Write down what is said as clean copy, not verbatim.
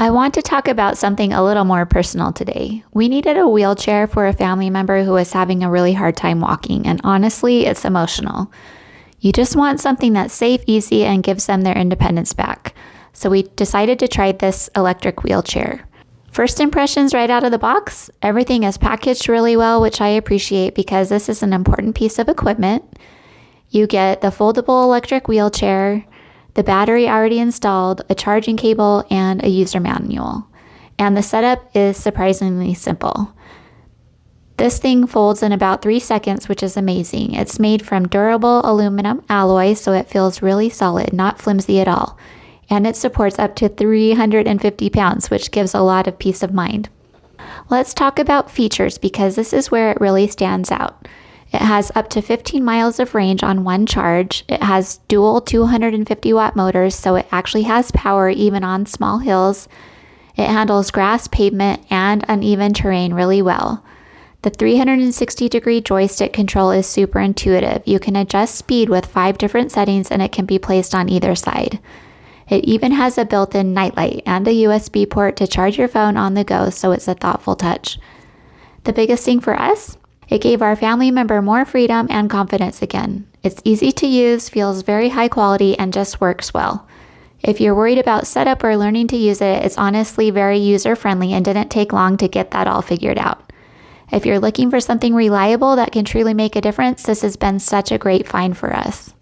I want to talk about something a little more personal today. We needed a wheelchair for a family member who was having a really hard time walking, and honestly, it's emotional. You just want something that's safe, easy, and gives them their independence back. So we decided to try this electric wheelchair. First impressions right out of the box, everything is packaged really well, which I appreciate because this is an important piece of equipment. You get the foldable electric wheelchair, the battery already installed, a charging cable, and a user manual. And the setup is surprisingly simple. This thing folds in about 3 seconds, which is amazing. It's made from durable aluminum alloy, so it feels really solid, not flimsy at all. And it supports up to 350 pounds, which gives a lot of peace of mind. Let's talk about features because this is where it really stands out. It has up to 15 miles of range on one charge. It has dual 250 watt motors, so it actually has power even on small hills. It handles grass, pavement, and uneven terrain really well. The 360-degree joystick control is super intuitive. You can adjust speed with 5 different settings and it can be placed on either side. It even has a built-in nightlight and a USB port to charge your phone on the go, so it's a thoughtful touch. The biggest thing for us? It gave our family member more freedom and confidence again. It's easy to use, feels very high quality, and just works well. If you're worried about setup or learning to use it, it's honestly very user-friendly and didn't take long to get that all figured out. If you're looking for something reliable that can truly make a difference, this has been such a great find for us.